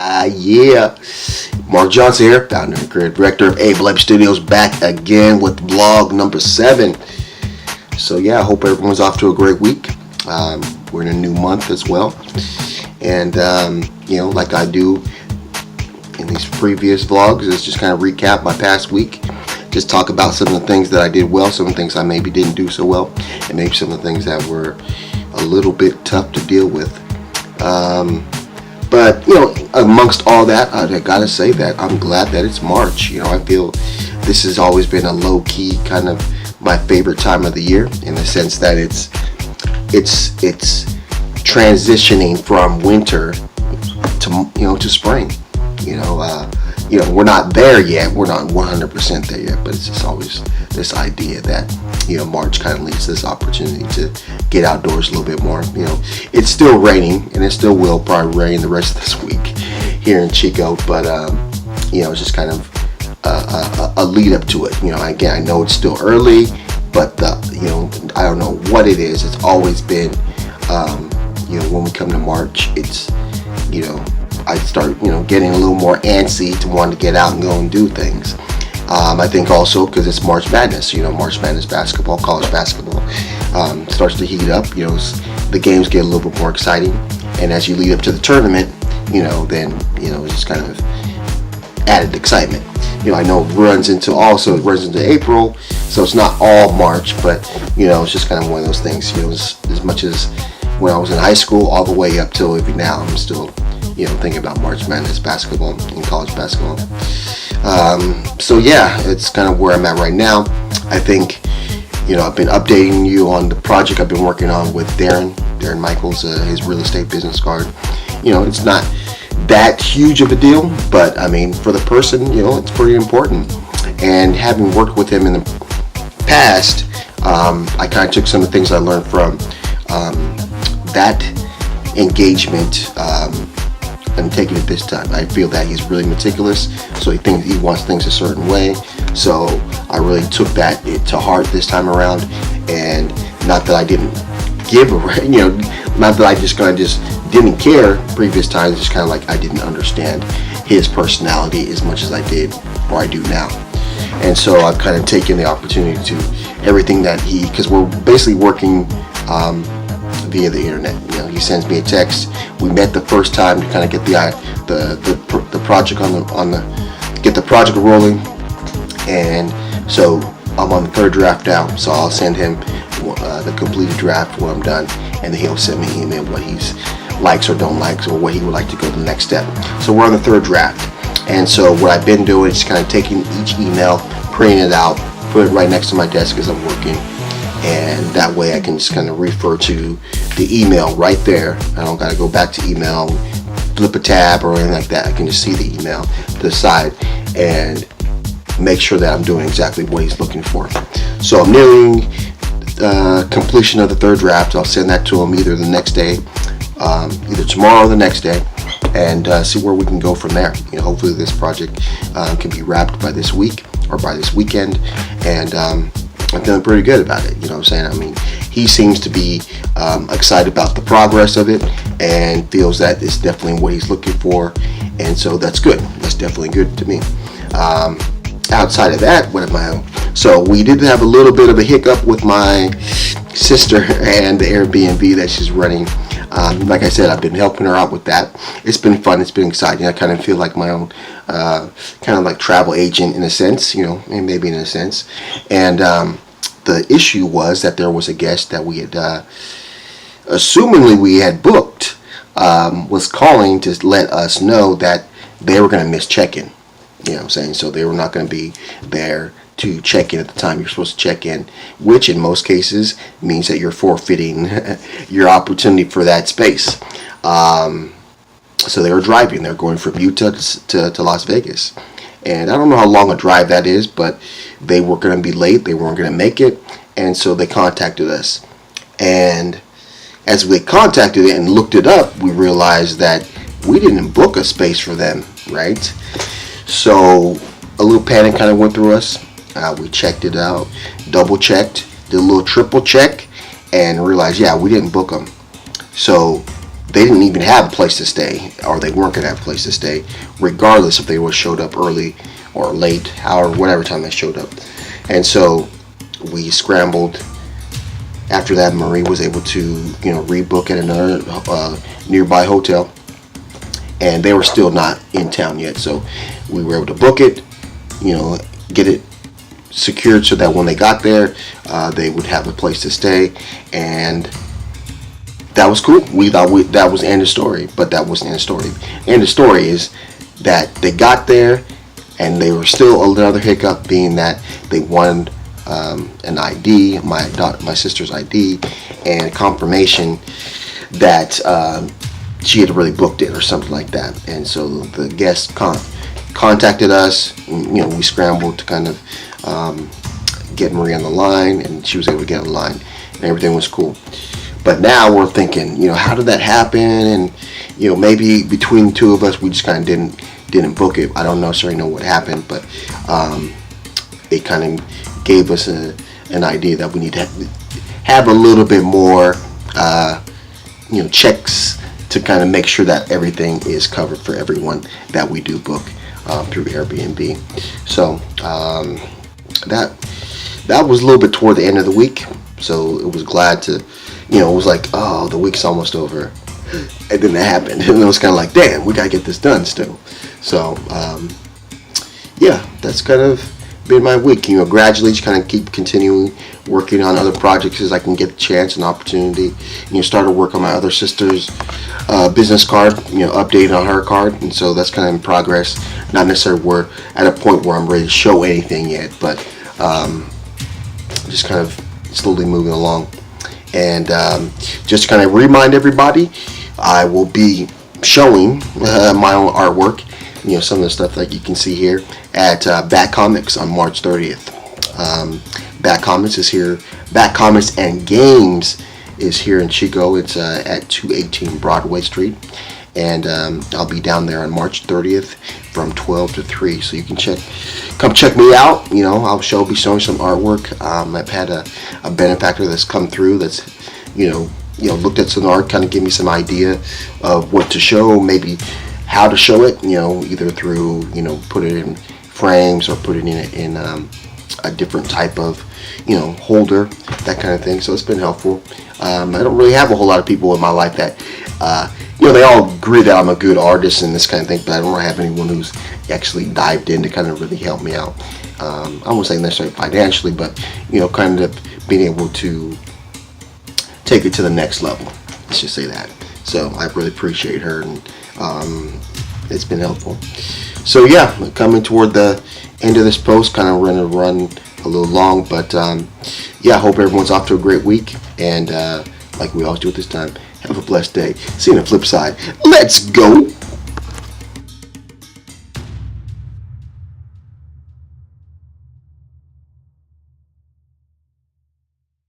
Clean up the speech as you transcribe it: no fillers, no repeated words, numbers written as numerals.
Yeah, Mark Johnson here, founder and creative director of Airbnb Studios, back again with vlog number 7. So yeah, I hope everyone's off to a great week. We're in a new month as well, and like I do in these previous vlogs, is just kind of recap my past week, just talk about some of the things that I did well, some of the things I maybe didn't do so well, and maybe some of the things that were a little bit tough to deal with. But amongst all that, I gotta say that I'm glad that it's March. I feel this has always been a low-key kind of my favorite time of the year, in the sense that it's transitioning from winter to spring. We're not there yet. We're not 100% there yet, but it's just always this idea that March kind of leads this opportunity to get outdoors a little bit more. It's still raining, and it still will probably rain the rest of this week here in Chico, but it's just kind of a lead up to it. Again, I know it's still early, but I don't know what it is. It's always been when we come to March, it's I start getting a little more antsy to want to get out and go and do things. I think also because it's March Madness. March Madness basketball, college basketball starts to heat up. The games get a little bit more exciting, and as you lead up to the tournament, then it's just kind of added excitement. I know it runs into April, so it's not all March, but it's just kind of one of those things. As much as when I was in high school, all the way up till even now, I'm still thinking about March Madness basketball and college basketball. So yeah, it's kind of where I'm at right now. I think I've been updating you on the project I've been working on with Darren Michaels, his real estate business card. It's not that huge of a deal, but I mean, for the person, it's pretty important. And having worked with him in the past, I kind of took some of the things I learned from that engagement and taking it this time. I feel that he's really meticulous, so he wants things a certain way. So I really took that to heart this time around, and not that I didn't not that I just didn't care previous times. Just kind of like I didn't understand his personality as much as I did, or I do now. And so I've kind of taken the opportunity to everything that because we're basically working via the internet. He sends me a text. We met the first time to kind of get the project get the project rolling, and so I'm on the third draft now. So I'll send him the completed draft when I'm done, and then he'll send me an email what he's likes or don't likes, or what he would like to go to the next step. So we're on the third draft, and so what I've been doing is kind of taking each email, printing it out, put it right next to my desk as I'm working. And that way I can just kind of refer to the email right there. I don't got to go back to email, flip a tab or anything like that. I can just see the email to the side and make sure that I'm doing exactly what he's looking for. So I'm nearing completion of the third draft. I'll send that to him either the next day, either tomorrow or the next day, and see where we can go from there. Hopefully this project can be wrapped by this week or by this weekend, and I'm feeling pretty good about it. What I'm saying? I mean, he seems to be excited about the progress of it, and feels that it's definitely what he's looking for, and so that's good. That's definitely good to me. Outside of that, so we did have a little bit of a hiccup with my sister and the Airbnb that she's running. Like I said, I've been helping her out with that. It's been fun. It's been exciting. I kind of feel like my own kind of like travel agent in a sense, and maybe in a sense. And the issue was that there was a guest that we had, assumingly we had booked, was calling to let us know that they were going to miss check-in. What I'm saying? So they were not going to be there to check in at the time you're supposed to check in, which in most cases means that you're forfeiting your opportunity for that space. So they were driving. They're going from Utah to Las Vegas. And I don't know how long a drive that is, but they were going to be late. They weren't going to make it. And so they contacted us. And as we contacted it and looked it up, we realized that we didn't book a space for them, right? So a little panic kind of went through us. We checked it out, double checked, did a little triple check, and realized, yeah, we didn't book them. So they didn't even have a place to stay, or they weren't going to have a place to stay, regardless if they would showed up early or late, however, whatever time they showed up. And so we scrambled. After that, Marie was able to, rebook at another nearby hotel, and they were still not in town yet. So we were able to book it, get it secured so that when they got there, they would have a place to stay, and that was cool. We thought that was the end of the story, but that wasn't the end of the story. The end of the story is that they got there, and they were still another hiccup, being that they wanted an ID, my sister's ID, and confirmation that she had really booked it or something like that. And so the guest contacted us. We scrambled to kind of get Marie on the line, and she was able to get on the line, and everything was cool. But now we're thinking, how did that happen? And maybe between the two of us, we just kind of didn't book it. I don't necessarily know what happened, but it kind of gave us an idea that we need to have a little bit more, checks to kind of make sure that everything is covered for everyone that we do book through Airbnb. So that was a little bit toward the end of the week. So it was glad to, it was like, oh, the week's almost over. And then that happened. And it was kind of like, damn, we got to get this done still. So, yeah, that's kind of been my week. Gradually just kind of keep continuing working on other projects as I can get the chance and opportunity. Started work on my other sister's business card, updating on her card. And so that's kind of in progress. Not necessarily we're at a point where I'm ready to show anything yet, but just kind of slowly moving along. And just to kind of remind everybody, I will be showing my own artwork, some of the stuff that you can see here at Bat Comics on March 30th. Bat Comics is here. Bat Comics and Games is here in Chico. It's at 218 Broadway Street. And I'll be down there on March 30th from 12 to 3. So you can come check me out. I'll be showing some artwork. I've had a benefactor that's come through that's, looked at some art, kind of give me some idea of what to show, maybe how to show it, either through, put it in frames or put it in a different type of, holder, that kind of thing. So it's been helpful. I don't really have a whole lot of people in my life that, they all agree that I'm a good artist and this kind of thing, but I don't have anyone who's actually dived in to kind of really help me out. I won't say necessarily financially, but, kind of being able to take it to the next level. Let's just say that. So I really appreciate her, and it's been helpful. So yeah, coming toward the end of this post, kind of run a little long, but yeah, I hope everyone's off to a great week, and like we always do at this time, have a blessed day. See you on the flip side. Let's go.